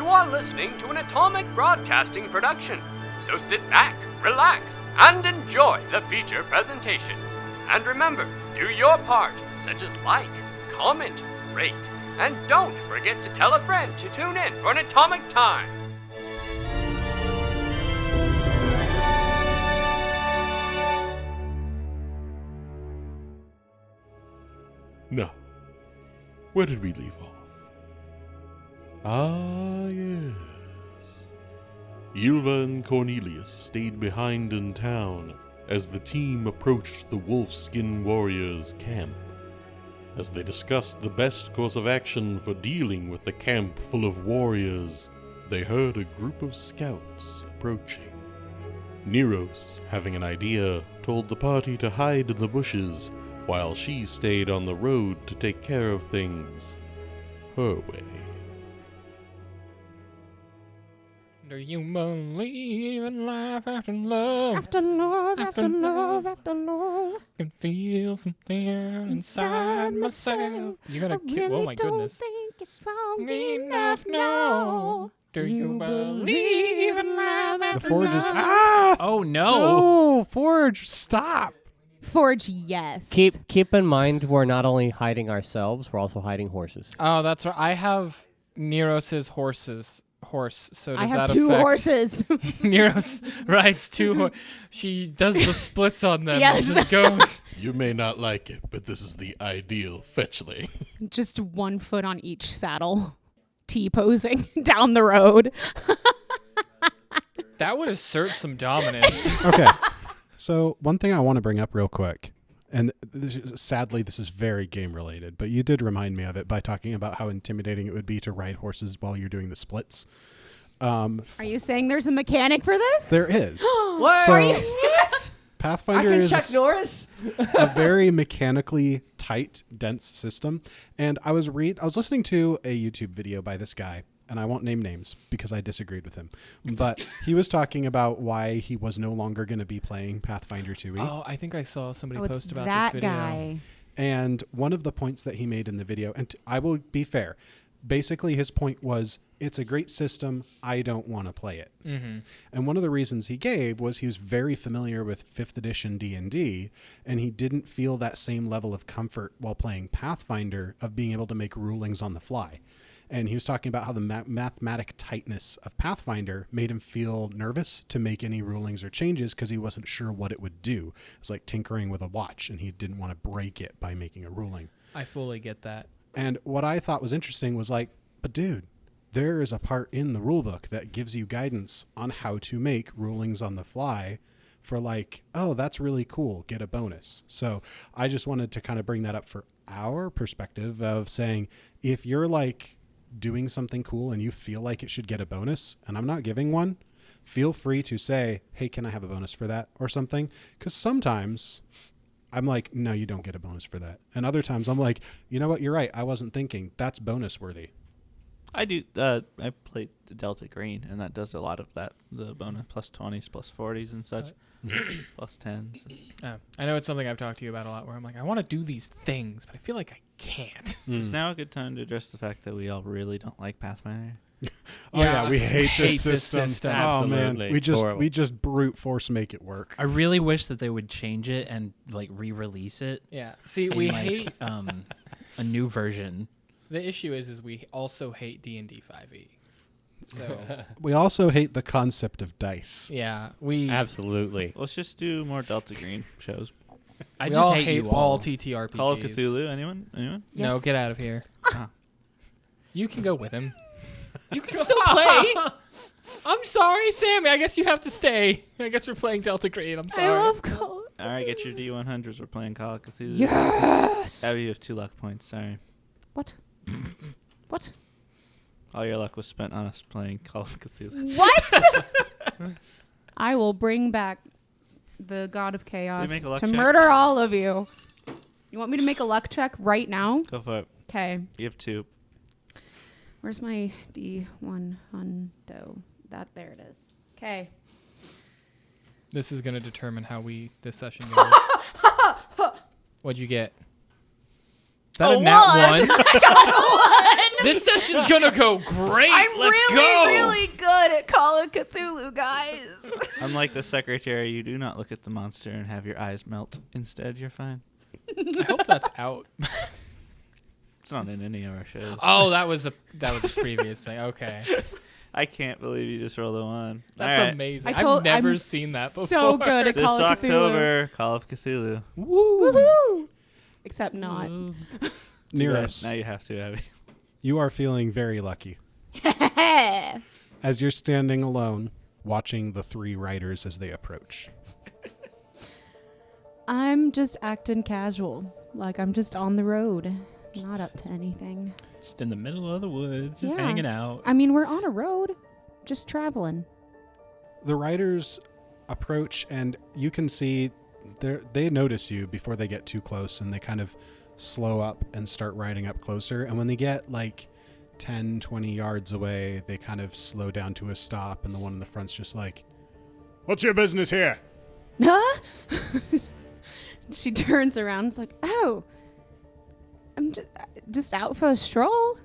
are listening to an Atomic Broadcasting production, so sit back, relax, and enjoy the feature presentation. And remember, do your part, such as like, comment, rate, and don't forget to tell a friend to tune in for an Atomic Time. Now, where did we leave off? Ah, yes. Ylva and Cornelius stayed behind in town as the team approached the Wolfskin Warriors' camp. As they discussed the best course of action for dealing with the camp full of warriors, they heard a group of scouts approaching. Nirros, having an idea, told the party to hide in the bushes while she stayed on the road to take care of things her way. Do you believe in life after love? After love, after love, after love. I can feel something out inside myself. You gotta kill. Oh my goodness. Think it's strong Enough, no. Do you believe in life after The Forge is... love? Ah! Oh, no. No! Forge, stop! Forge, yes. Keep in mind, we're not only hiding ourselves, we're also hiding horses. Oh, that's right. I have Niros's horse. So does I have that two affect horses. Neros rides two. She does the splits on them. Yes. And just goes. You may not like it, but this is the ideal fetch lane. Just 1 foot on each saddle. T-posing down the road. That would assert some dominance. Okay. So one thing I want to bring up real quick, and sadly this is very game related, but you did remind me of it by talking about how intimidating it would be to ride horses while you're doing the splits. Are you saying there's a mechanic for this? There is. What? So, Are you Pathfinder I can is Chuck Norris. a very mechanically tight, dense system. And I was listening to a YouTube video by this guy, and I won't name names because I disagreed with him. But he was talking about why he was no longer going to be playing Pathfinder 2e. Oh, I think I saw somebody it's post about that this video. guy. And one of the points that he made in the video, and I will be fair, basically his point was, it's a great system, I don't want to play it. Mm-hmm. And one of the reasons he gave was he was very familiar with 5th edition D&D, and he didn't feel that same level of comfort while playing Pathfinder of being able to make rulings on the fly. And he was talking about how the mathematic tightness of Pathfinder made him feel nervous to make any rulings or changes because he wasn't sure what it would do. It was like tinkering with a watch, and he didn't want to break it by making a ruling. I fully get that. And what I thought was interesting was like, but dude, there is a part in the rulebook that gives you guidance on how to make rulings on the fly for like, oh, that's really cool, get a bonus. So I just wanted to kind of bring that up for our perspective of saying, if you're like doing something cool and you feel like it should get a bonus, and I'm not giving one, feel free to say, hey, can I have a bonus for that or something? Because sometimes I'm like, no, you don't get a bonus for that. And other times I'm like, you know what? You're right. I wasn't thinking. That's bonus worthy. I do. I played Delta Green, and that does a lot of that. The bonus plus 20s, plus 40s, and such, plus 10s. I know it's something I've talked to you about a lot where I'm like, I want to do these things, but I feel like I can't. Is now a good time to address the fact that we all really don't like Pathfinder? Oh yeah, we hate this this system. system. Oh man, Absolutely. we just brute force make it work. I really wish that they would change it and like re-release it. Yeah. See, in, we like, hate... a new version. The issue is we also hate D&D 5e. So, We also hate the concept of dice. yeah, we Absolutely. Let's just do more Delta Green shows. I we just all hate hate you all all. TTRPGs. Call of Cthulhu, anyone? No, Yes. get out of here. Ah. You can go with him. You can still play. I'm sorry, Sammy. I guess you have to stay. I guess we're playing Delta Green. I'm sorry. I love Call. All right, get your D100s. We're playing Call of Cthulhu. Yes. Oh, you have 2 luck points. Sorry. What? What? All your luck was spent on us playing Call of Cthulhu. What? I will bring back the God of Chaos make a luck to check? murder all of you. You want me to make a luck check right now? Go for it. Okay. You have 2. Where's my D1 hundo? There it is. Okay. This is going to determine how this session goes. What'd you get? Is that a nat 1? I got a 1. This session's gonna go great. I'm Let's really, go. really good at Call of Cthulhu, guys. Unlike the secretary, you do not look at the monster and have your eyes melt. Instead, you're fine. I hope that's out. It's not in any of our shows. Oh, that was a previous thing. Okay, I can't believe you just rolled a 1. that's All right. amazing. I'm I've never seen that before. So good at This Call of Cthulhu. October, Call of Cthulhu. Woo. Woohoo! Except not. Nirros, Now you have to, Abby. you are feeling very lucky as you're standing alone, watching the 3 riders as they approach. I'm just acting casual. Like I'm just on the road. Not up to anything. Just in the middle of the woods, just Yeah. hanging out. I mean, we're on a road. Just traveling. The riders approach, and you can see they notice you before they get too close, and they kind of slow up and start riding up closer. And when they get like 10, 20 yards away, they kind of slow down to a stop, and the one in the front's just like, "What's your business here?" Huh? She turns around and is like, oh, I'm just out for a stroll.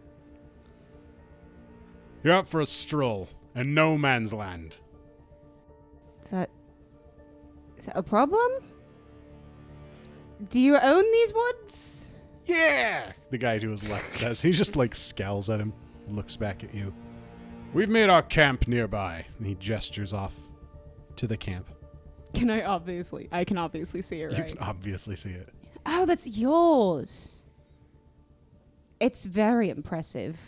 "You're out for a stroll in no man's land." Is that a problem? Do you own these woods? "Yeah," the guy to his left says. He just like scowls at him, looks back at you. "We've made our camp nearby," and he gestures off to the camp. I can obviously see it, You can obviously see it. Oh, that's yours. It's very impressive.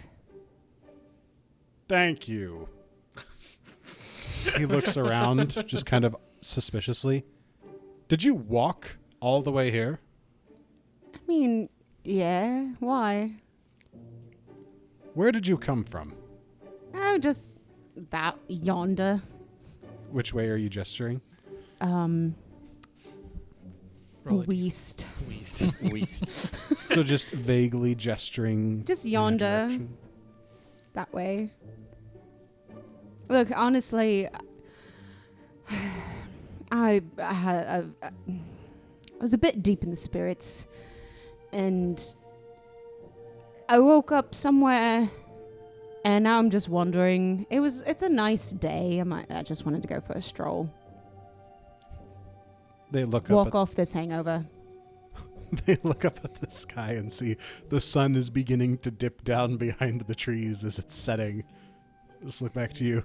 "Thank you." He looks around just kind of suspiciously. "Did you walk all the way here?" I mean, yeah, why? "Where did you come from?" Oh, just that yonder. Which way are you gesturing? Roll it. West. So just vaguely gesturing. Just in a yonder. direction. That way. Look, honestly, I was a bit deep in the spirits, and I woke up somewhere, and now I'm just wondering. It's a nice day. I just wanted to go for a stroll, They look walk up. off this hangover. They look up at the sky and see the sun is beginning to dip down behind the trees as it's setting. Just look back to you.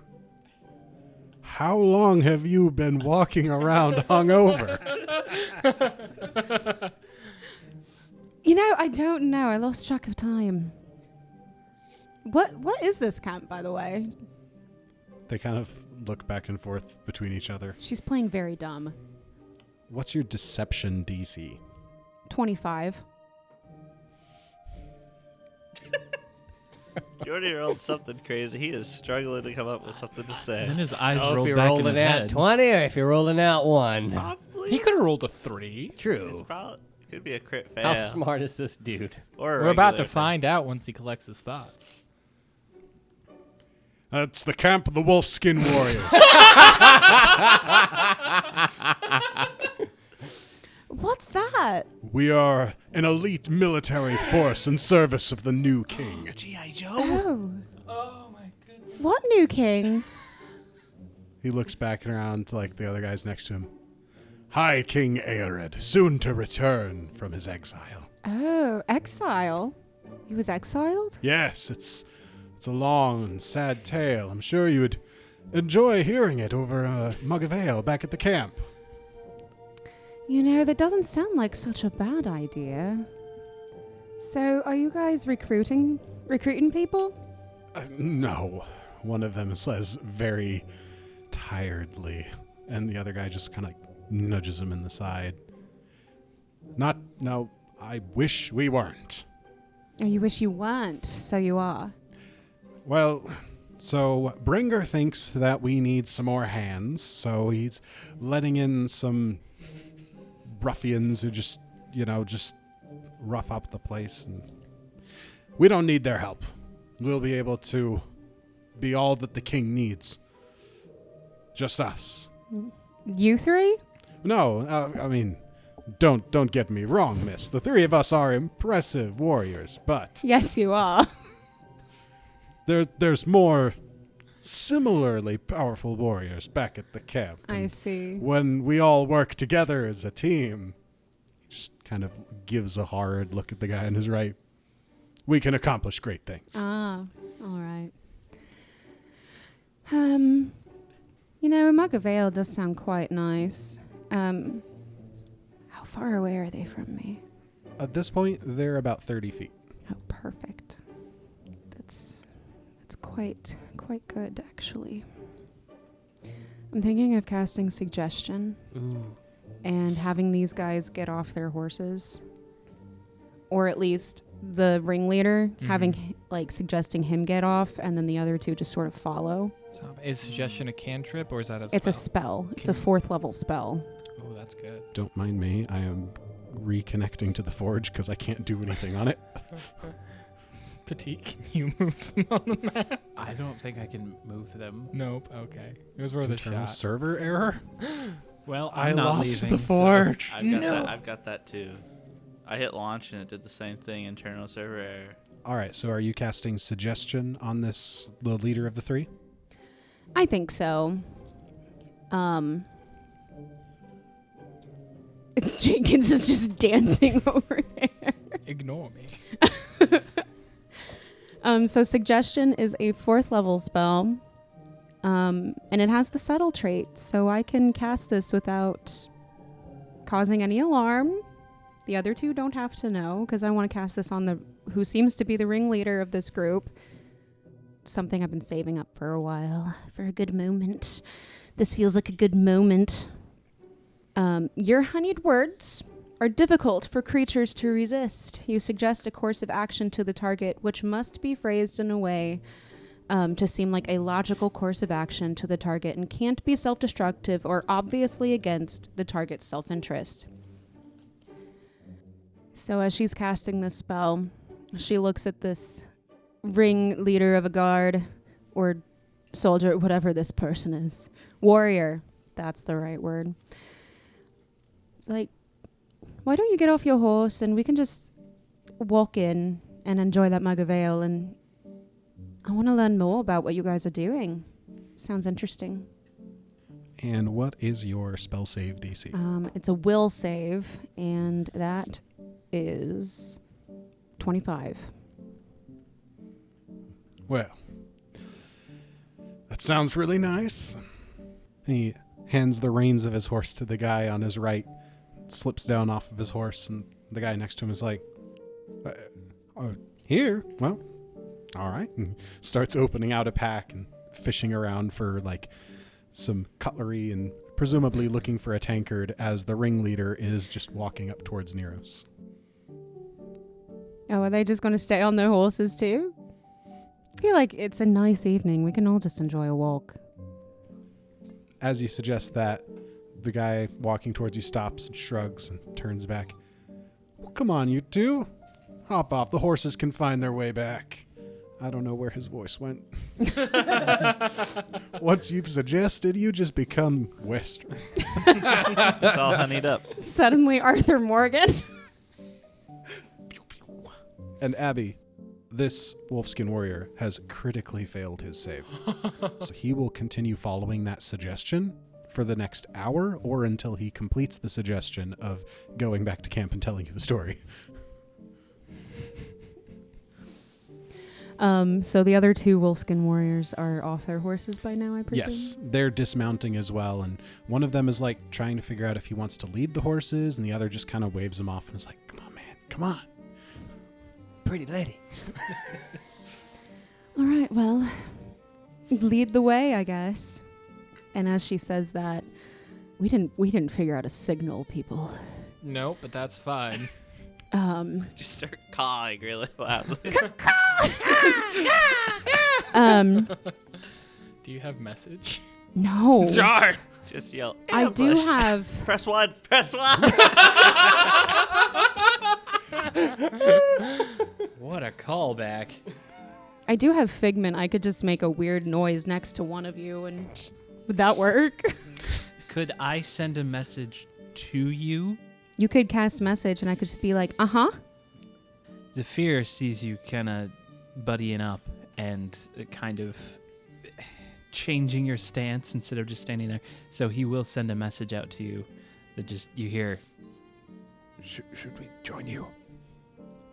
"How long have you been walking around hungover?" I don't know. I lost track of time. What is this camp, by the way? They kind of look back and forth between each other. She's playing very dumb. What's your deception DC? 25. Jordy rolled something crazy. He is struggling to come up with something to And say. then his eyes Oh, if rolled you're back in rolling his out head. 20 or if you're rolling out 1. Probably. He could have rolled a 3. It's True. probably could be a crit fail. How smart is this dude? Or a We're about to regular find out once he collects his thoughts. That's the camp of the Wolfskin Warriors. What's that? We are an elite military force in service of the new king. G.I. Joe. Oh. Oh my goodness. What new king? He looks back around to like the other guys next to him. High King Aered, soon to return from his exile. Oh, exile. He was exiled? Yes, it's a long and sad tale. I'm sure you would enjoy hearing it over a mug of ale back at the camp. That doesn't sound like such a bad idea. So, are you guys recruiting people? No, one of them says very tiredly, and the other guy just kind of nudges him in the side. No, I wish we weren't. Oh, you wish you weren't, so you are. Well, so Bringer thinks that we need some more hands, so he's letting in some ruffians who just rough up the place. And we don't need their help. We'll be able to be all that the king needs. Just us. You three? No, I mean, don't get me wrong, miss. The 3 of us are impressive warriors, but Yes, you are. there's more similarly powerful warriors back at the camp. I And see. when we all work together as a team, he just kind of gives a hard look at the guy on his right. We can accomplish great things. Ah, all right. Mug of Ale does sound quite nice. How far away are they from me? At this point, they're about 30 feet. Oh, perfect. That's quite good, actually. I'm thinking of casting Suggestion Ooh. and having these guys get off their horses, or at least the ringleader having suggesting him get off, and then the other two just sort of follow. So, is Suggestion a cantrip or is that a It's a spell? spell. It's a 4th level spell. Oh, that's good. Don't mind me. I am reconnecting to the forge because I can't do anything on it. Petit, can you move them on the map? I don't think I can move them. Nope. Okay. It was worth a Internal shot. server error? Well, I I'm not lost leaving, the forge. I've got that too. I hit launch and it did the same thing. Internal server error. All right, so are you casting Suggestion on the leader of the three? I think so. It's Jenkins is just dancing over there. Ignore me. So Suggestion is a 4th level spell. And it has the subtle trait, so I can cast this without causing any alarm. The other two don't have to know, because I want to cast this on the who seems to be the ringleader of this group. Something I've been saving up for a while, for a good moment. This feels like a good moment. Your honeyed words are difficult for creatures to resist. You suggest a course of action to the target, which must be phrased in a way to seem like a logical course of action to the target and can't be self-destructive or obviously against the target's self-interest. So as she's casting this spell, she looks at this ringleader of a guard or soldier, whatever this person is. Warrior, that's the right word. It's like, why don't you get off your horse and we can just walk in and enjoy that mug of ale, and I want to learn more about what you guys are doing. Sounds interesting. And what is your spell save DC? It's a will save, and that is 25. Well, that sounds really nice. And he hands the reins of his horse to the guy on his right, slips down off of his horse, and the guy next to him is like, here? Well, all right. And starts opening out a pack and fishing around for some cutlery and presumably looking for a tankard as the ringleader is just walking up towards Nirros. Oh, are they just going to stay on their horses too? I feel like it's a nice evening. We can all just enjoy a walk. As you suggest that, the guy walking towards you stops and shrugs and turns back. Well, come on, you two. Hop off. The horses can find their way back. I don't know where his voice went. Once you've suggested, you just become Western. It's all honeyed up. Suddenly Arthur Morgan. And Abby, this wolfskin warrior has critically failed his save. So he will continue following that suggestion for the next hour or until he completes the suggestion of going back to camp and telling you the story. So the other two wolfskin warriors are off their horses by now, I presume? Yes, they're dismounting as well, and one of them is trying to figure out if he wants to lead the horses, and the other just kind of waves him off and is like, come on, man, come on. Pretty lady. All right, well, lead the way, I guess. And as she says that, we didn't figure out a signal, people. Nope, but that's fine. Just start cawing really loudly. Do you have message? No. Jar! Just yell. I do "Ambush." have. Press 1. Press 1. What a callback. I do have Figment. I could just make a weird noise next to one of you, and would that work? Could I send a message to you? You could cast message, and I could just be like, uh-huh. Zephyr sees you kind of buddying up, and kind of changing your stance instead of just standing there. So he will send a message out to you that just you hear, should we join you?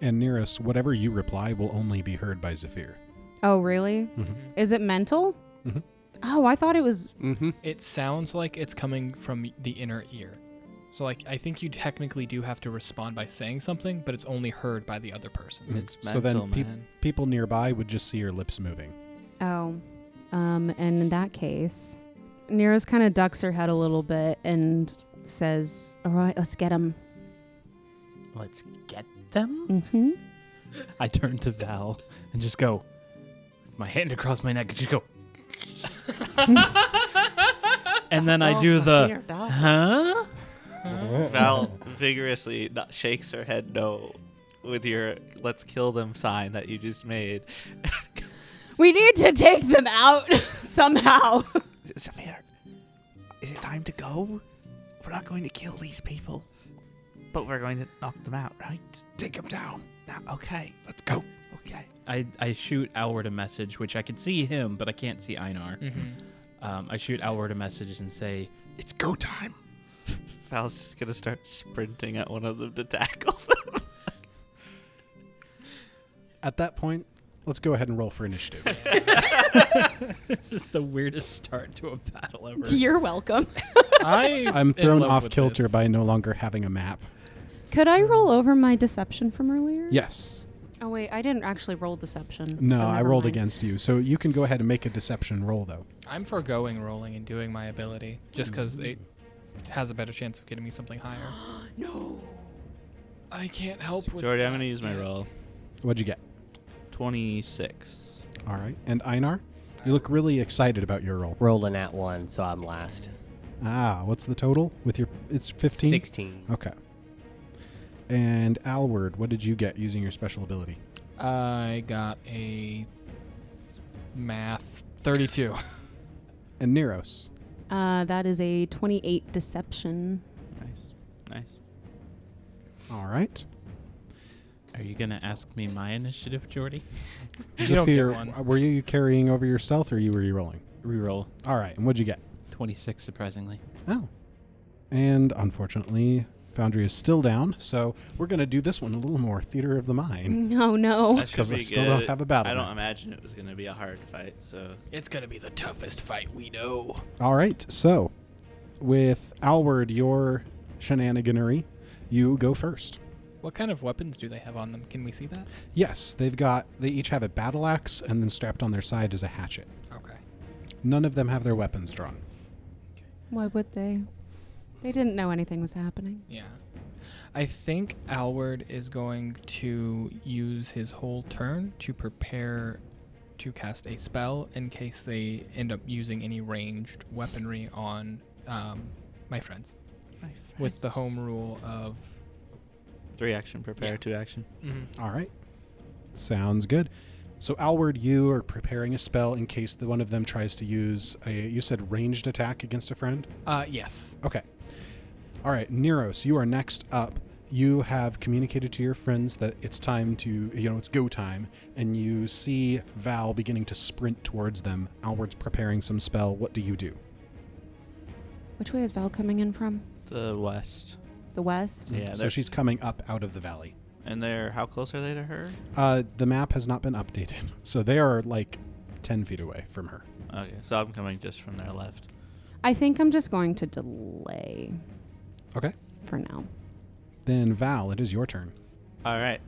And Nirros, whatever you reply will only be heard by Zephyr. Oh, really? Mm-hmm. Is it mental? Mm-hmm. Oh, I thought it was. Mm-hmm. It sounds like it's coming from the inner ear. So, like, I think you technically do have to respond by saying something, but it's only heard by the other person. It's So then mental, man. people nearby would just see your lips moving. Oh. And in that case, Nirros kind of ducks her head a little bit and says, all right, let's get him. Let's get them? Mm-hmm. I turn to Val and just go, with my hand across my neck, and just go. And then I do the, huh? Val vigorously shakes her head no with your "let's kill them" sign that you just made. We need to take them out somehow. Zephyr, is it time to go? We're not going to kill these people, but we're going to knock them out, right? Take him down. Now, okay. Let's go. Okay. I shoot Alward a message, which I can see him, but I can't see Einar. Mm-hmm. I shoot Alward a message and say, it's go time. Val's just going to start sprinting at one of them to tackle them. At that point, let's go ahead and roll for initiative. This is the weirdest start to a battle ever. You're welcome. I'm thrown off kilter by no longer having a map. Could I roll over my deception from earlier? Yes. Oh, wait, I didn't actually roll deception. No, so I never rolled mind. against you. So you can go ahead and make a deception roll, though. I'm foregoing rolling and doing my ability just because it has a better chance of getting me something higher. No. I can't help with Jordy, I'm that. going to use my roll. What'd you get? 26. All right. And Einar, you look really excited about your roll. Rolling at 1, so I'm last. Ah, what's the total with your? It's 15. 16. Okay. And Alward, what did you get using your special ability? I got a math 32. And Nirros. That is a 28 deception. Nice. All right. Are you going to ask me my initiative, Jordy? You don't get Zephyr, one. were you carrying over your stealth, or were you rolling? Reroll. All right. And what'd you get? 26, surprisingly. Oh. And unfortunately, Foundry is still down, so we're going to do this one a little more theater of the mind. Oh, no. That should 'Cause I be still good. don't have a battle I don't map. imagine it was going to be a hard fight, so... It's going to be the toughest fight we know. All right. So, with Alward, your shenaniganery, you go first. What kind of weapons do they have on them? Can we see that? Yes, they each have a battle axe, and then strapped on their side is a hatchet. Okay. None of them have their weapons drawn. Why would they? They didn't know anything was happening. Yeah. I think Alward is going to use his whole turn to prepare to cast a spell in case they end up using any ranged weaponry on my friends. With the home rule of... 3 action, prepare, Yeah. 2 action. All right. Sounds good. So, Alward, you are preparing a spell in case one of them tries to use you said ranged attack against a friend? Yes. Okay. All right, Nirros, you are next up. You have communicated to your friends that it's time to, it's go time, and you see Val beginning to sprint towards them. Alward's preparing some spell. What do you do? Which way is Val coming in from? The west. The west? Yeah, So they're- she's coming up out of the valley. And how close are they to her? The map has not been updated, so they are like 10 feet away from her. Okay, so I'm coming just from their left. I think I'm just going to delay Okay. for now. Then, Val, it is your turn. All right.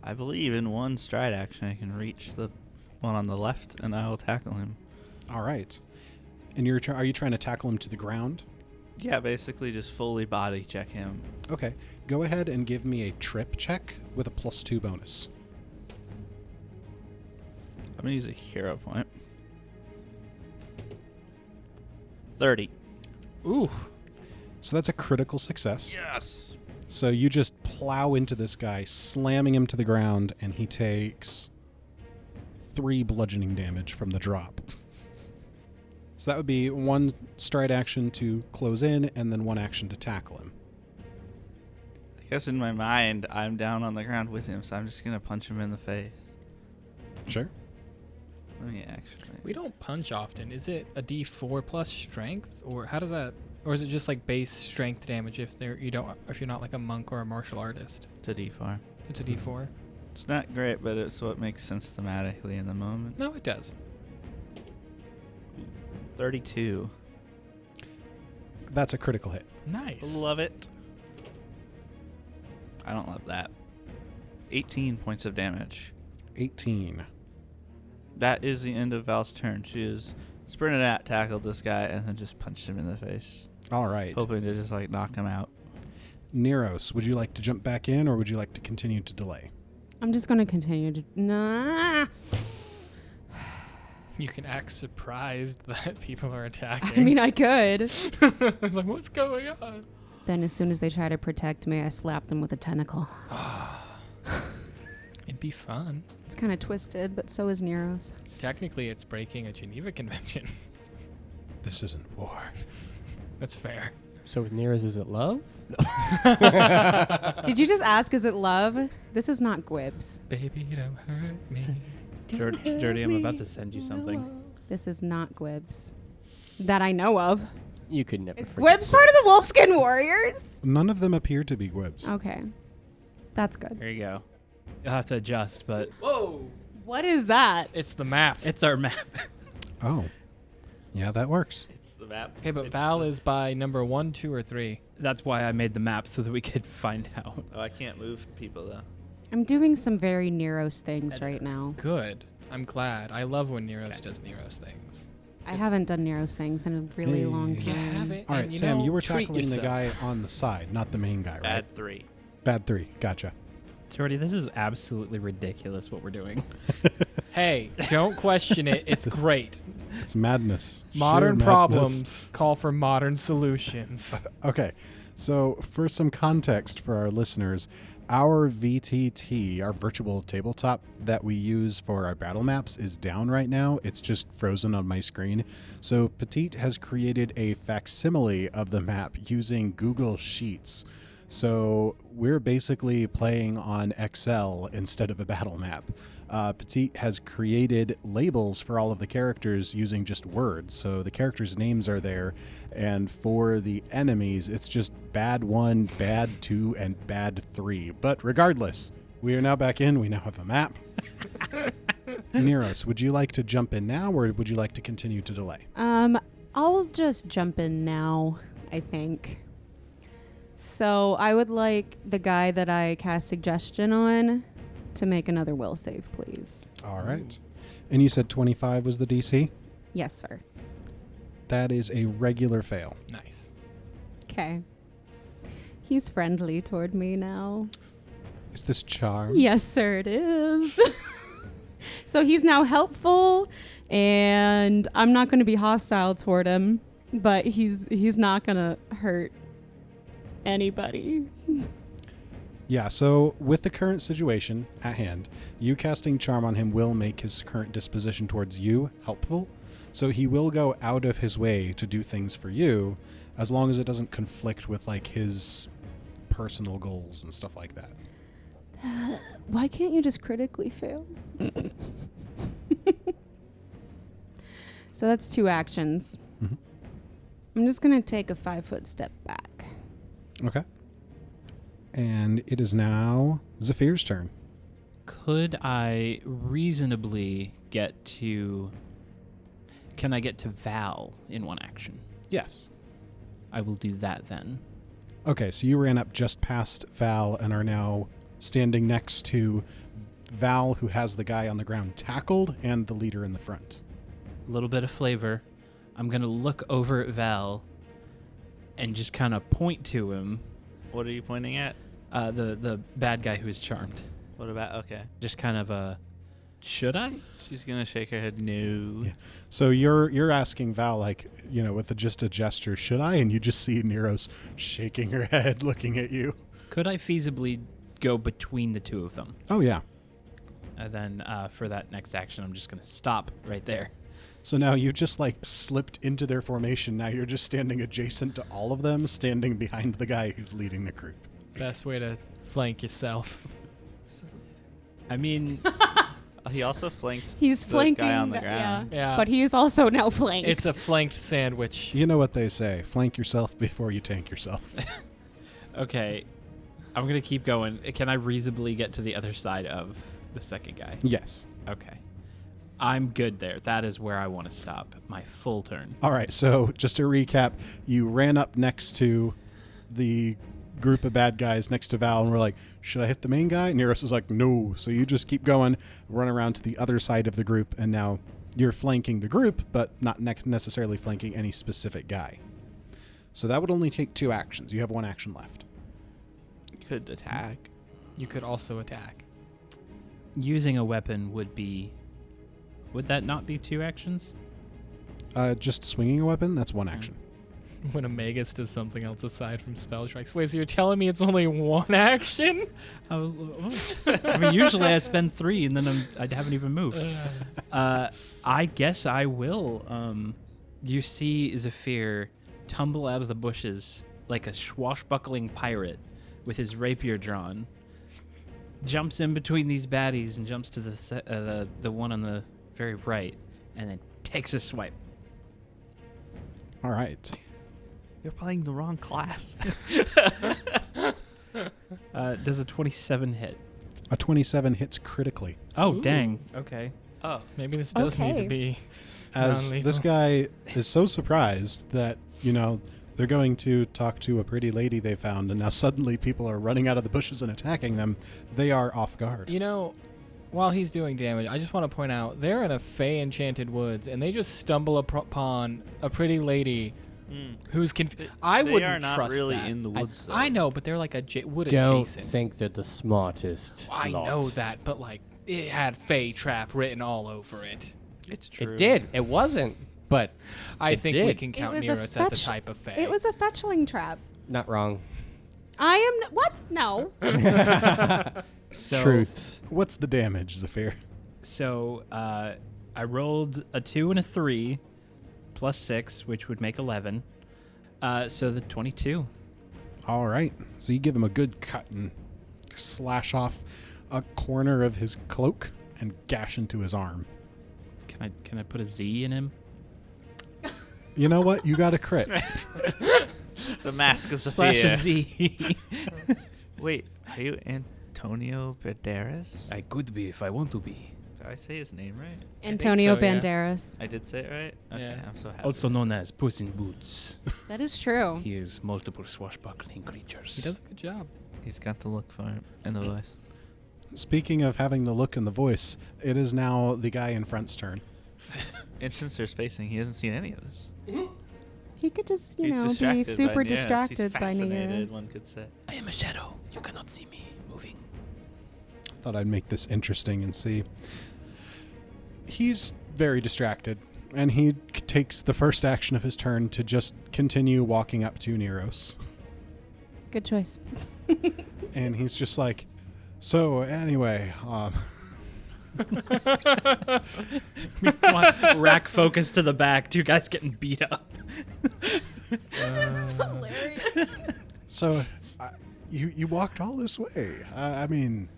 I believe in one stride action I can reach the one on the left, and I will tackle him. All right. And are you trying to tackle him to the ground? Yeah, basically just fully body check him. Okay. Go ahead and give me a trip check with a +2 bonus. I'm going to use a hero point. 30. Ooh. So that's a critical success. Yes! So you just plow into this guy, slamming him to the ground, and he takes 3 bludgeoning damage from the drop. So that would be 1 stride action to close in, and then 1 action to tackle him. I guess in my mind, I'm down on the ground with him, so I'm just going to punch him in the face. Sure. Let me actually. We don't punch often. Is it a D4 plus strength, or how does that? Or is it just like base strength damage if you're not like a monk or a martial artist? It's a D4. It's a D4. It's not great, but it's what makes sense thematically in the moment. No, it does. 32. That's a critical hit. Nice. Love it. I don't love that. 18 points of damage. 18. That is the end of Val's turn. She is sprinted at, tackled this guy, and then just punched him in the face. All right. Hoping to just like knock him out. Nirros, would you like to jump back in, or would you like to continue to delay? I'm just going to continue to... Nah. You can act surprised that people are attacking. I mean, I could. I was like, what's going on? Then as soon as they try to protect me, I slap them with a tentacle. It'd be fun. It's kind of twisted, but so is Nirros. Technically, it's breaking a Geneva Convention. This isn't war. That's fair. So with Nirros, is it love? Did you just ask, is it love? This is not Gwibs. Baby, don't hurt me. Dirty, I'm about to send you something. This is not Gwibs. That I know of. You could never. Is forget Gwibs part of the Wolfskin Warriors? None of them appear to be Gwibs. Okay. That's good. There you go. You'll have to adjust, but Whoa! What is that? It's the map. it's our map. Oh. Yeah, that works. It's the map. Okay, but Val is by number 1, 2, or 3. That's why I made the map so that we could find out. Oh, I can't move people though. I'm doing some very Neros things right now. Good. I'm glad. I love when Nirros does Nirros things. I haven't done Neros things in a really long You time. haven't. All right, and Sam, you were treat tackling the yourself. guy on the side, not the main guy, right? Bad 3. Bad 3. Gotcha. Jordy, this is absolutely ridiculous what we're doing. Hey, don't question it. It's great. It's madness. Modern Sheer problems madness. call for modern solutions. Okay, so for some context for our listeners, our VTT, our virtual tabletop that we use for our battle maps, is down right now. It's just frozen on my screen. So Petite has created a facsimile of the map using Google Sheets. So we're basically playing on Excel instead of a battle map. Petite has created labels for all of the characters using just words. So the characters' names are there, and for the enemies, it's just bad 1, bad 2, and bad 3. But regardless, we are now back in. We now have a map. Nirros, would you like to jump in now, or would you like to continue to delay? I'll just jump in now, I think. So I would like the guy that I cast suggestion on to make another will save, please. All right. And you said 25 was the DC? Yes, sir. That is a regular fail. Nice. Okay. He's friendly toward me now. Is this charm? Yes, sir, it is. So he's now helpful, and I'm not going to be hostile toward him, but he's not going to hurt anybody. Yeah, so with the current situation at hand, you casting charm on him will make his current disposition towards you helpful. So he will go out of his way to do things for you, as long as it doesn't conflict with like his personal goals and stuff like that. Why can't you just critically fail? So that's 2 actions. Mhm. I'm just going to take a 5-foot step back. Okay. And it is now Zephyr's turn. Could I reasonably get to... Can I get to Val in 1 action? Yes. I will do that then. Okay, so you ran up just past Val and are now standing next to Val, who has the guy on the ground tackled, and the leader in the front. A little bit of flavor. I'm going to look over at Val and just kind of point to him. What are you pointing at? The bad guy who is charmed. What about? Okay. Just kind of a... Should I? She's gonna shake her head. No. Yeah. So you're asking Val, like, you know, with just a gesture, should I? And you just see Nirros shaking her head, looking at you. Could I feasibly go between the 2 of them? Oh, yeah. And then for that next action, I'm just going to stop right there. So now you've just, like, slipped into their formation. Now you're just standing adjacent to all of them, standing behind the guy who's leading the group. Best way to flank yourself. I mean, He also flanked He's the flanking. guy on the the- ground. Yeah. But he is also now flanked. It's a flanked sandwich. You know what they say: flank yourself before you tank yourself. Okay, I'm gonna keep going. Can I reasonably get to the other side of the second guy? Yes. Okay, I'm good there. That is where I want to stop. My full turn. All right. So just to recap, you ran up next to the group of bad guys next to Val, and we're like, "Should I hit the main guy?" Nirros is like, "No." So you just keep going, run around to the other side of the group, and now you're flanking the group, but not necessarily flanking any specific guy. So that would only take 2 actions. You have 1 action left. Could attack. You could also attack. Using a weapon would that not be 2 actions? Just swinging a weapon, that's 1 action. When a magus does something else aside from spell strikes. Wait, so you're telling me it's only 1 action? I mean, usually I spend 3 and then I haven't even moved. I guess I will. You see Zephyr tumble out of the bushes like a swashbuckling pirate with his rapier drawn, jumps in between these baddies and jumps to the one on the very right, and then takes a swipe. All right. You're playing the wrong class. Does a 27 hit? A 27 hits critically. Oh, Ooh. dang. Okay. Oh. Maybe this does need Okay. to be As non-lethal. this guy is so surprised that, they're going to talk to a pretty lady they found, and now suddenly people are running out of the bushes and attacking them. They are off guard. While he's doing damage, I just want to point out they're in a Fey enchanted woods, and they just stumble upon a pretty lady who's confused. I They wouldn't are not trust really that. in the woods. I know, but they're like a wood Don't adjacent. think they're the smartest. I lot. know that, but it had Fey trap written all over it. It's true. It did. It wasn't, but I It think we did. can It count was Nirros as a type of Fey. It was a fetchling trap. not wrong. I am. What? No. So, Truths. What's the damage, Zephyr? So I rolled a 2 and a 3 plus 6, which would make 11. So the 22. All right. So you give him a good cut and slash off a corner of his cloak and gash into his arm. Can I put a Z in him? You know what? You got a crit. The Mask of Slash Sophia. a Z. Wait, are you Antonio Banderas? I could be if I want to be. Did I say his name right? Antonio so, yeah. Banderas. I did say it right? Okay, Yeah. I'm so happy. Also known as Puss in Boots. That is true. He is multiple swashbuckling creatures. He does a good job. He's got the look for him and the voice. Speaking of having the look and the voice, it is now the guy in front's turn. And since they're spacing, he hasn't seen any of this. He could just, He's be distracted super by Nirros. distracted He's by fascinated, Nirros. one could say. I am a shadow. You cannot see me moving. Thought I'd make this interesting and see. He's very distracted, and he takes the first action of his turn to just continue walking up to Nirros. Good choice. And he's just like, so anyway, Rack focus to the back. 2 guys getting beat up. This is hilarious. so you walked all this way. I mean,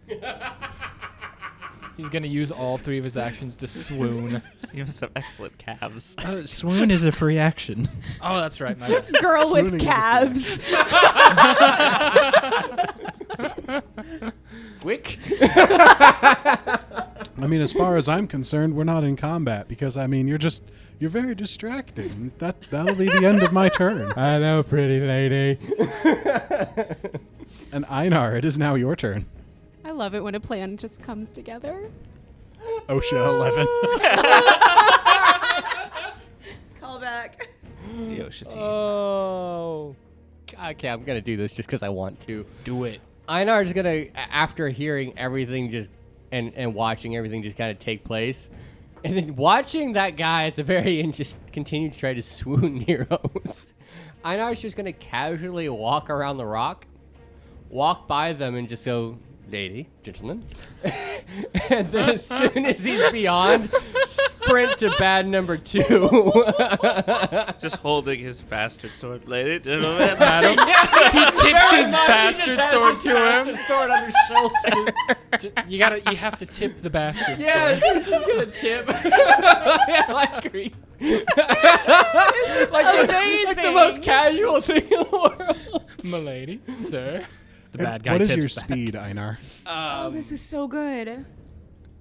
He's going to use all 3 of his actions to swoon. You must have excellent calves. Swoon is a free action. Oh, that's right. My bad. Girl with Swooning is a calves. Quick. I mean, as far as I'm concerned, we're not in combat because you're very distracting. That'll be the end of my turn. I know, pretty lady. And Einar, it is now your turn. I love it when a plan just comes together. OSHA 11. Call back. The Osha team. Oh. Okay, I'm gonna do this just because I want to. Do it. Einar's gonna, after hearing everything just and watching everything just kind of take place, and then watching that guy at the very end just continue to try to swoon Nirros, Einar's just gonna casually walk around the rock, walk by them, and just go, "Lady, gentlemen," and then as soon as he's beyond, sprint to bad number 2. Just holding his bastard sword. Ladies and gentlemen, He tips his bastard sword to him. Sword on his shoulder. You have to tip the bastard Yes, sword. he's just gonna tip. Yeah, like green. This is like the most casual thing in the world. Milady, sir. The bad guy What is tips your back. speed, Einar? Oh, this is so good.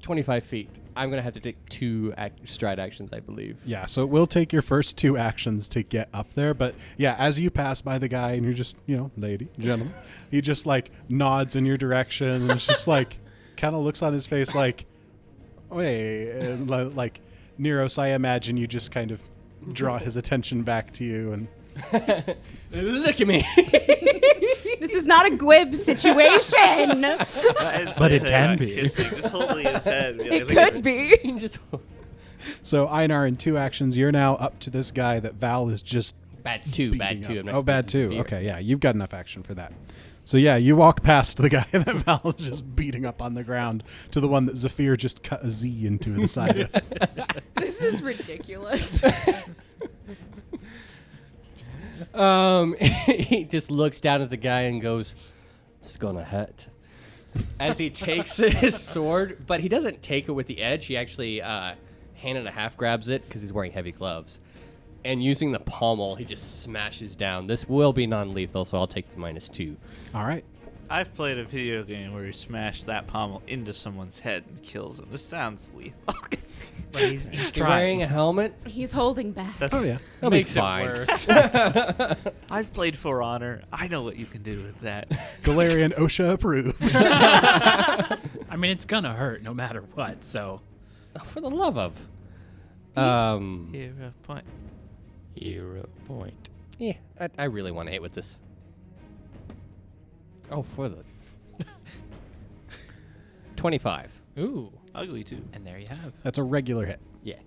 25 feet. I'm gonna have to take 2 stride actions, I believe. Yeah, so it will take your first 2 actions to get up there. But yeah, as you pass by the guy and you're just, lady, gentleman, he just like nods in your direction and it's just like, kind of looks on his face like, wait, and like Nirros, I imagine you just kind of draw his attention back to you and Look at me. This is not a Gwib situation. But it can be. Just holding his head. It could be. Just so Einar, in 2 actions, you're now up to this guy that Val is just bad 2. Bad beating 2. up. I'm not Oh, bad supposed to 2. severe. Okay, yeah, you've got enough action for that. So yeah, you walk past the guy that Val is just beating up on the ground to the one that Zephyr just cut a Z into the side of. This is ridiculous. He just looks down at the guy and goes, "It's gonna hurt." As he takes his sword, but he doesn't take it with the edge. He actually hand and a half grabs it because he's wearing heavy gloves, and using the pommel, he just smashes down. This will be non-lethal, so I'll take the -2. All right. I've played a video game where you smash that pommel into someone's head and kills them. This sounds lethal. But he's You're wearing a helmet. He's holding back. Oh yeah. That'll be Makes it fine. worse. I've played For Honor. I know what you can do with that. Galarian OSHA approved. I mean, it's gonna hurt no matter what. So Oh, for the love of. Hero point. Hero point. Yeah, I really want to hit with this. Oh, for the 25. Ooh, Ugly too. and there you have. That's a regular hit. Yeah.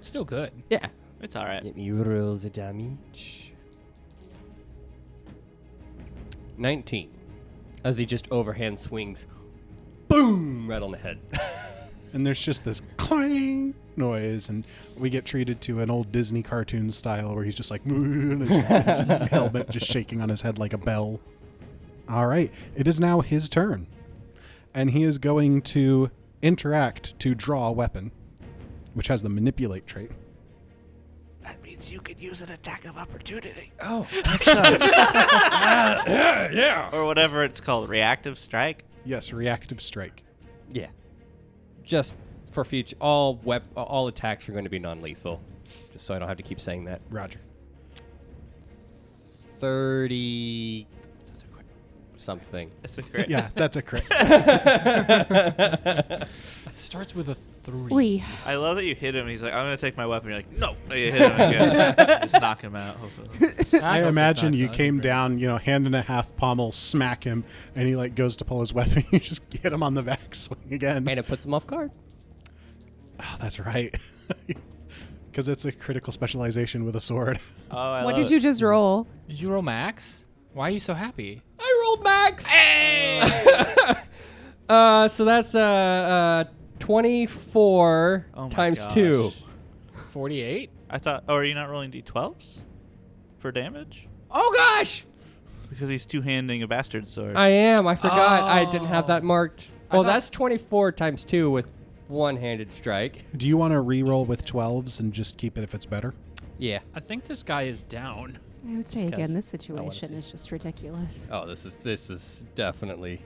still good. Yeah. It's all right. Let me roll the damage. 19. As he just overhand swings. Boom! Right on the head. And there's just this clang noise, and we get treated to an old Disney cartoon style where he's just like, and his helmet just shaking on his head like a bell. All right, it is now his turn, and he is going to interact to draw a weapon, which has the manipulate trait. That means you could use an attack of opportunity. Oh. Yeah. Or whatever it's called, reactive strike. Yes, reactive strike. Yeah. Just for future, all attacks are going to be non-lethal. Just so I don't have to keep saying that. Roger. 30 something. That's a crit. Yeah, that's a crit. It starts with a 3. We. I love that you hit him. And he's like, I'm going to take my weapon. You're like, no. And you hit him again. Just knock him out, hopefully. I imagine you came down, hand and a half pommel, smack him, and he like goes to pull his weapon. You just hit him on the back swing again. And it puts him off guard. Oh, that's right. Because it's a critical specialization with a sword. Oh, I What love did you it. just roll? Did you roll max? Why are you so happy? I rolled max. So that's 24 Oh my times gosh. 2. 48? I thought, oh, are you not rolling d12s for damage? Oh gosh! Because he's two-handing a bastard sword. I am. I forgot. I didn't have that Oh. marked. I Well, thought- that's 24 times 2 with one-handed strike. Do you want to re-roll with 12s and just keep it if it's better? Yeah. I think this guy is down. I would say Just 'cause again, this I wanna situation see. is just ridiculous. Oh, this is definitely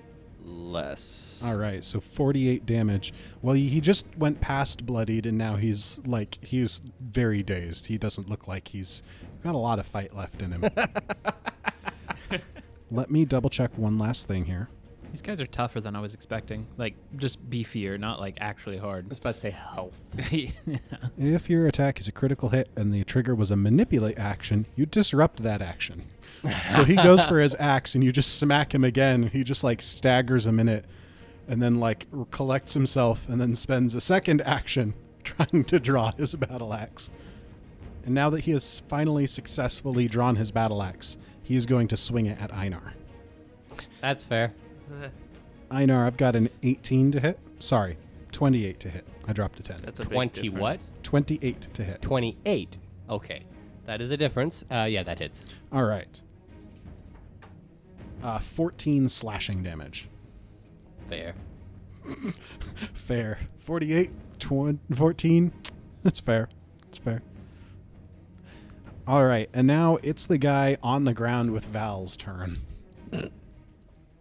less. All right, so 48 damage. Well, he just went past bloodied, and now he's very dazed. He doesn't look like he's got a lot of fight left in him. Let me double check one last thing here. These guys are tougher than I was expecting. Like, just beefier, not like actually I hard. was about to say health. Yeah. If your attack is a critical hit and the trigger was a manipulate action, you disrupt that action. So he goes for his axe, and you just smack him again. He just like staggers a minute, and then like collects himself, and then spends a second action trying to draw his battle axe. And now that he has finally successfully drawn his battle axe, he is going to swing it at Einar. That's fair. Einar, I've got an 18 to hit. Sorry, 28 to hit. I dropped a 10. That's a big 20 difference. what? 28 to hit. 28. Okay. That is a difference. Yeah, that hits. All right. 14 slashing damage. Fair. Fair. 48, 14. That's fair. It's fair. All right. And now it's the guy on the ground with Val's turn.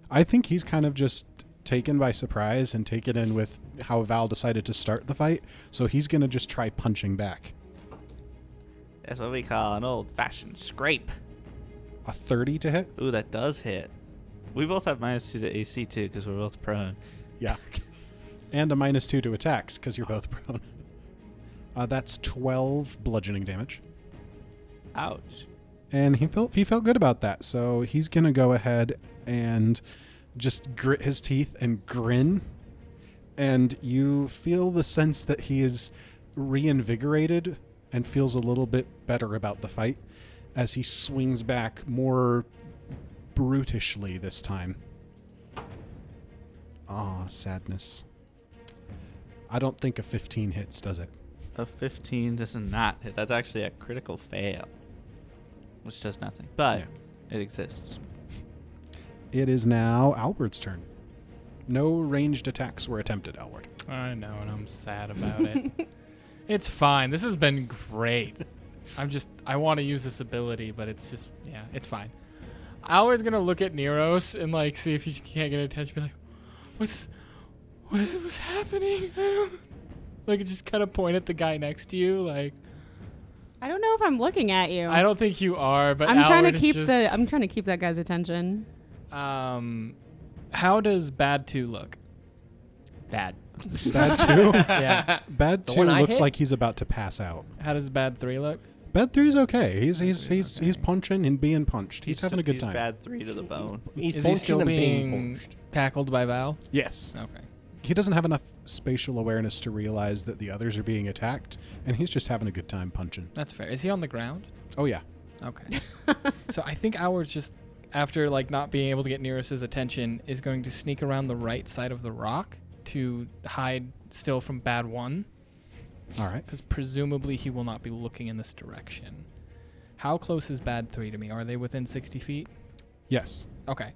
I think he's kind of just taken by surprise and taken in with how Val decided to start the fight. So he's going to just try punching back. That's what we call an old-fashioned scrape. A 30 to hit? Ooh, that does hit. We both have -2 to AC, too, because we're both prone. Yeah. And a -2 to attacks because you're both prone. That's 12 bludgeoning damage. Ouch. And he felt good about that. So he's going to go ahead and just grit his teeth and grin. And you feel the sense that he is reinvigorated and feels a little bit better about the fight as he swings back more brutishly this time. Ah, sadness. I don't think a 15 hits, does it? A 15 does not hit. That's actually a critical fail, which does nothing. But it exists. It is now Albert's turn. No ranged attacks were attempted, Albert. I know, and I'm sad about it. It's fine. This has been great. I want to use this ability, but it's just, yeah, it's fine. Albert's going to look at Nirros and, like, see if he can't get attention. Be like, what's happening? I don't... Like, just kind of point at the guy next to you, like... I don't know if I'm looking at you. I don't think you are, but I'm trying to Albert keep is just, I'm trying to keep that guy's attention. How does Bad 2 look? Bad. Bad 2? Yeah. Bad The 2 one I looks hit? like he's about to pass out. How does Bad 3 look? Bad 3's okay. He's punching and being punched. He's having a good time. Bad 3 to the bone. He's Is he punching still and being punched. tackled by Val? Yes. Okay. He doesn't have enough spatial awareness to realize that the others are being attacked, and he's just having a good time punching. That's fair. Is he on the ground? Oh, yeah. Okay. So I think Albert's just, after like not being able to get Nirros' attention, is going to sneak around the right side of the rock to hide still from Bad 1. All right. Because presumably he will not be looking in this direction. How close is Bad 3 to me? Are they within 60 feet? Yes. Okay.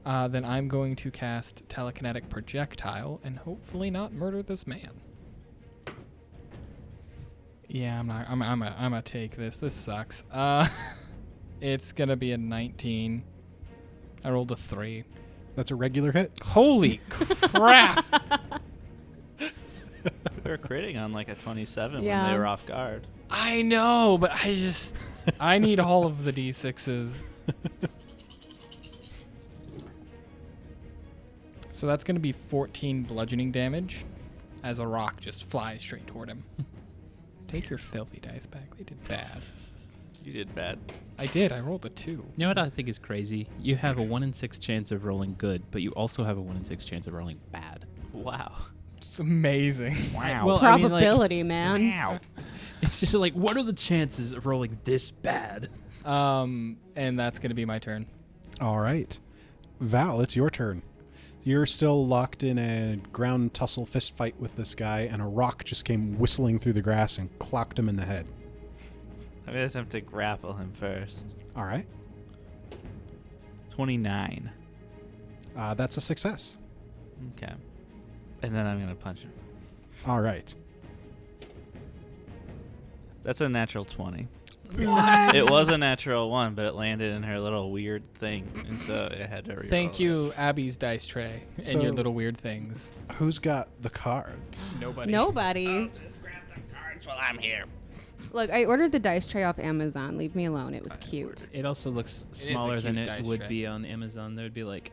Then I'm going to cast Telekinetic Projectile and hopefully not murder this man. Yeah, I'm gonna take this. This sucks. It's gonna be a 19. I rolled a 3. That's a regular hit. Holy crap! We were critting on like a 27 Yeah. when they were off guard. I know, but I need all of the d6s. So that's going to be 14 bludgeoning damage as a rock just flies straight toward him. Take your filthy dice back. They did bad. You did bad. I did. I rolled a 2. You know what I think is crazy? You have a 1 in 6 chance of rolling good, but you also have a 1 in 6 chance of rolling bad. Wow. It's amazing. Wow. Well, I mean, like, Probability, man. wow. It's just like, what are the chances of rolling this bad? And that's going to be my turn. All right. Val, it's your turn. You're still locked in a ground tussle fist fight with this guy, and a rock just came whistling through the grass and clocked him in the head. I'm going to attempt to grapple him first. All right. 29. That's a success. Okay. And then I'm going to punch him. All right. That's a natural 20. What? It was a natural 1, but it landed in her little weird thing, and so I had to reroll Thank it. you, Abby's dice tray, and So- your little weird things. Who's got the cards? Nobody. Nobody. Just grab the cards while I'm here. Look, I ordered the dice tray off Amazon. Leave me alone. It was cute. It also looks is a smaller than cute it dice would tray. be on Amazon. There would be like,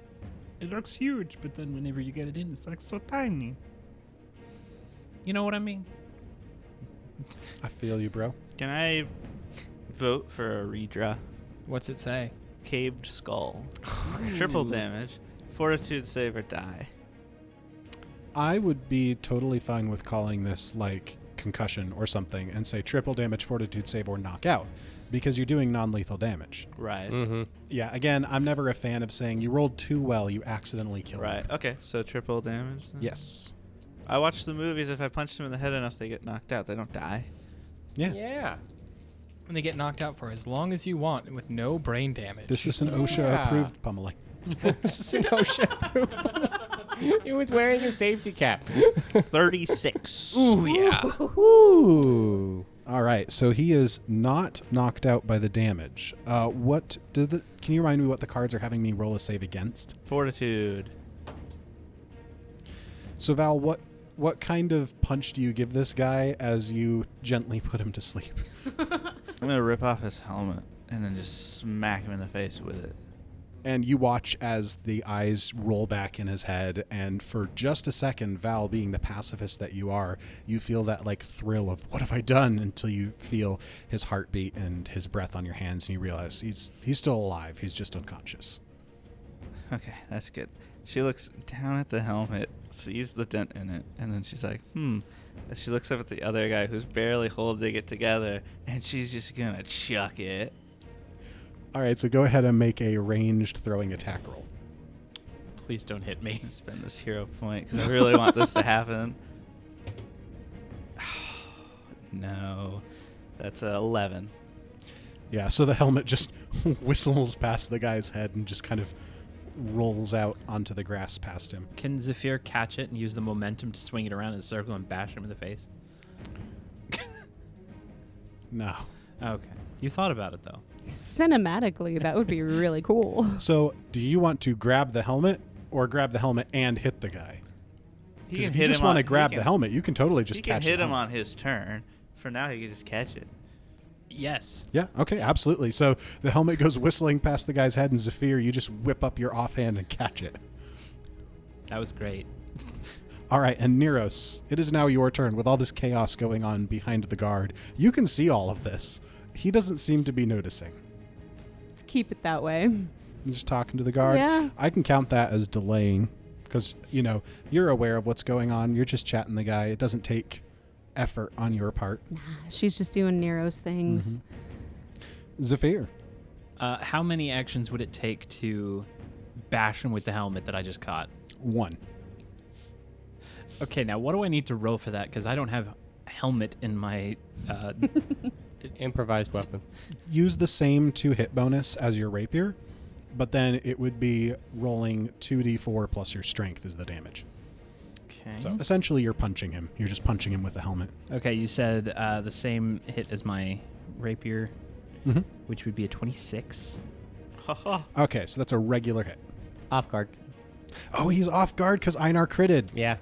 it looks huge, but then whenever you get it in, it's like so tiny. You know what I mean? I feel you, bro. Can I vote for a redraw? What's it say? Caved skull. Triple damage. Fortitude save or die. I would be totally fine with calling this like concussion or something and say triple damage, fortitude save, or knockout because you're doing non-lethal damage. Right. Mm-hmm. Yeah, again, I'm never a fan of saying you rolled too well, you accidentally killed Right. him. Okay, so triple damage then? Yes. I watch the movies. If I punch them in the head enough, they get knocked out. They don't die. Yeah. Yeah. And they get knocked out for as long as you want with no brain damage. This is an OSHA-approved pummeling. This is an OSHA. He was wearing a safety cap. 36. Ooh, yeah. Ooh. All right, so he is not knocked out by the damage. Can you remind me what the cards are having me roll a save against? Fortitude. So Val, what kind of punch do you give this guy as you gently put him to sleep? I'm gonna rip off his helmet and then just smack him in the face with it. And you watch as the eyes roll back in his head, and for just a second, Val, being the pacifist that you are, you feel that like thrill of what have I done, until you feel his heartbeat and his breath on your hands, and you realize he's still alive. He's just unconscious. Okay, that's good. She looks down at the helmet, sees the dent in it, and then she's like, And she looks up at the other guy who's barely holding it together, and she's just gonna chuck it. All right, so go ahead and make a ranged throwing attack roll. Please don't hit me. Spend this hero point because I really want this to happen. No, that's 11. Yeah, so the helmet just whistles past the guy's head and just kind of rolls out onto the grass past him. Can Zephyr catch it and use the momentum to swing it around in a circle and bash him in the face? No. Okay. You thought about it, though. Cinematically, that would be really cool. So do you want to grab the helmet or grab the helmet and hit the guy? He Because can if you hit just him want to on- grab he the can- helmet, you can totally just He can catch hit the him helmet. on his turn. For now, he can just catch it. Yes. Yeah, okay, absolutely. So the helmet goes whistling past the guy's head, and Zephyr, you just whip up your offhand and catch it. That was great. All right, and Nirros, it is now your turn. With all this chaos going on behind the guard, you can see all of this. He doesn't seem to be noticing. Let's keep it that way. I'm just talking to the guard. Yeah. I can count that as delaying because, you're aware of what's going on. You're just chatting the guy. It doesn't take effort on your part. She's just doing Nero's things. Zephyr. How many actions would it take to bash him with the helmet that I just caught? 1. Okay, now what do I need to roll for that? Because I don't have helmet in my... Improvised weapon. Use the same 2-hit bonus as your rapier, but then it would be rolling 2d4 plus your strength is the damage. Okay. So essentially you're punching him. You're just punching him with the helmet. Okay, you said the same hit as my rapier, which would be a 26. Okay, so that's a regular hit. Off guard. Oh, he's off guard because Einar critted. Yeah.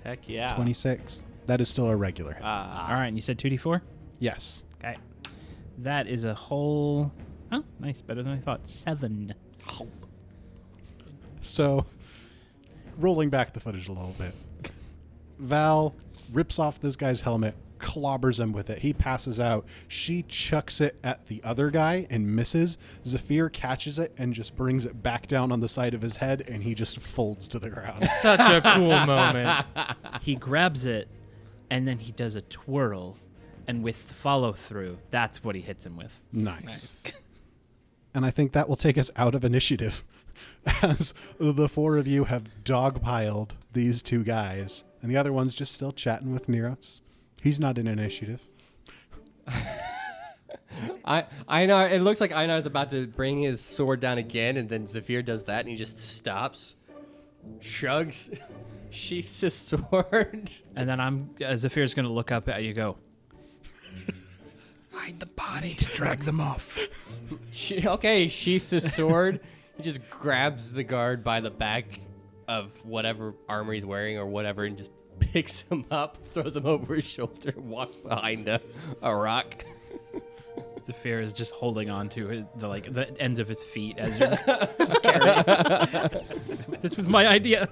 Heck yeah. 26. That is still a regular hit. Ah. All right, and you said 2d4? Yes. Okay. That is a whole... Oh, nice. Better than I thought. 7. So, rolling back the footage a little bit, Val rips off this guy's helmet, clobbers him with it. He passes out. She chucks it at the other guy and misses. Zephyr catches it and just brings it back down on the side of his head, and he just folds to the ground. Such a cool moment. He grabs it, and then he does a twirl, and with the follow-through, that's what he hits him with. Nice. And I think that will take us out of initiative as the 4 of you have dogpiled these 2 guys, and the other one's just still chatting with Nirros. He's not in initiative. Einar, it looks like Einar's about to bring his sword down again, and then Zephyr does that, and he just stops, shrugs, sheaths his sword. And then Zephyr's going to look up at you and go, Hide the body to drag them off. He sheaths his sword. He just grabs the guard by the back of whatever armor he's wearing or whatever, and just picks him up, throws him over his shoulder, and walks behind a rock. Zephyr is just holding on to the ends of his feet as you're carrying. This was my idea.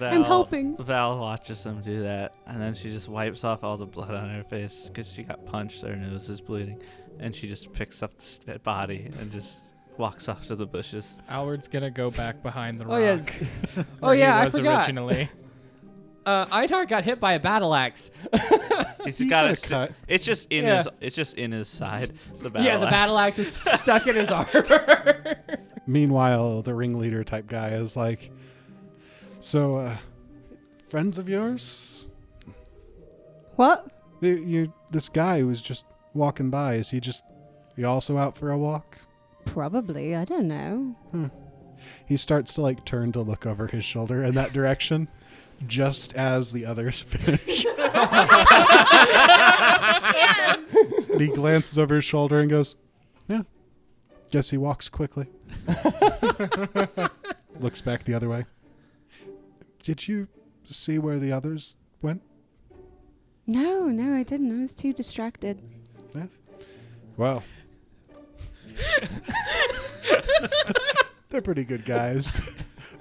I'm helping. Val watches him do that, and then she just wipes off all the blood on her face because she got punched. Her nose is bleeding, and she just picks up the body and just walks off to the bushes. Alward's gonna go back behind the rock. Oh yeah, where he I was forgot. Originally. Einar got hit by a battle axe. He's He got got it. a cut. It's just in Yeah. his. It's just in his side. The battle. Yeah, the axe. battle axe is stuck in his armor. Meanwhile, the ringleader type guy is like, so friends of yours? What? This guy who was just walking by, is he also out for a walk? Probably. I don't know. He starts to like turn to look over his shoulder in that direction just as the others finish. And he glances over his shoulder and goes, yeah, guess he walks quickly. Looks back the other way. Did you see where the others went? No, I didn't. I was too distracted. Yeah. Well. They're pretty good guys.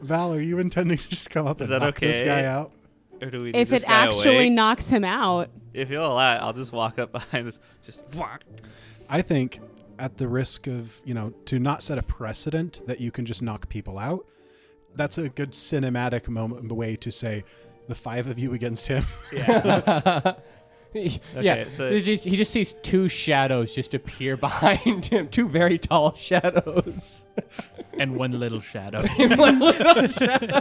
Val, are you intending to just come up Is and that knock this okay? guy out? Or do we If this it guy actually awake? knocks him out. If you'll allow it, I'll just walk up behind this. Just whack. I think at the risk of, to not set a precedent that you can just knock people out, that's a good cinematic way to say the 5 of you against him. Yeah. so- he just sees 2 shadows just appear behind him. 2 very tall shadows. And one little shadow.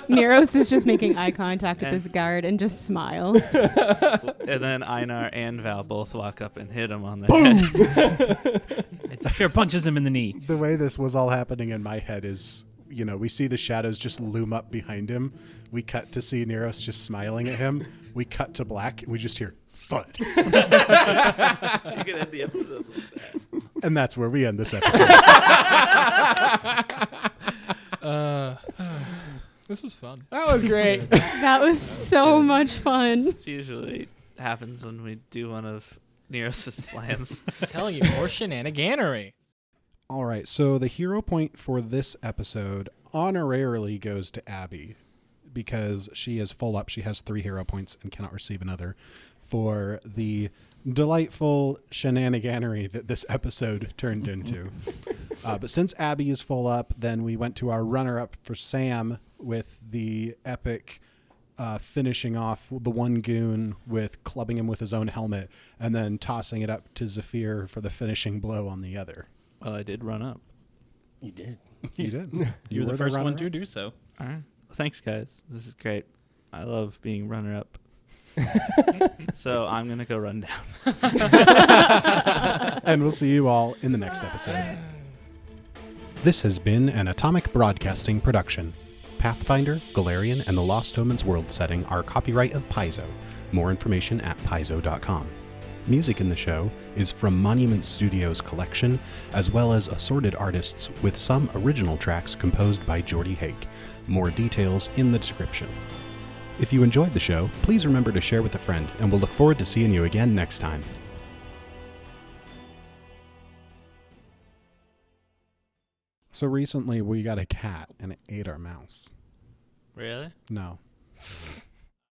Nirros is just making eye contact with his guard and just smiles. And then Einar and Val both walk up and hit him on the head. It's Fear punches him in the knee. The way this was all happening in my head is, we see the shadows just loom up behind him. We cut to see Nirros just smiling at him. We cut to black, and we just hear thud. You can end the episode with that. And that's where we end this episode. This was fun. That was great. That was so much fun. This usually happens when we do one of Niros's plans. I'm telling you, more shenaniganery. All right, so the hero point for this episode honorarily goes to Abby because she is full up. She has 3 hero points and cannot receive another for the delightful shenaniganery that this episode turned into. But since Abby is full up, then we went to our runner-up for Sam with the epic finishing off the one goon with clubbing him with his own helmet and then tossing it up to Zephyr for the finishing blow on the other. Well, I did run up. You did. You did. You were the first one runner-up. to do so. All right. Well, thanks, guys. This is great. I love being runner-up. So I'm going to go run down. And we'll see you all in the next episode. This has been an Atomic Broadcasting production. Pathfinder, Galarian, and the Lost Omens world setting are copyright of Paizo. More information at paizo.com. Music in the show is from Monument Studios' collection, as well as assorted artists with some original tracks composed by Jordy Hake. More details in the description. If you enjoyed the show, please remember to share with a friend, and we'll look forward to seeing you again next time. So recently we got a cat and it ate our mouse. Really? No.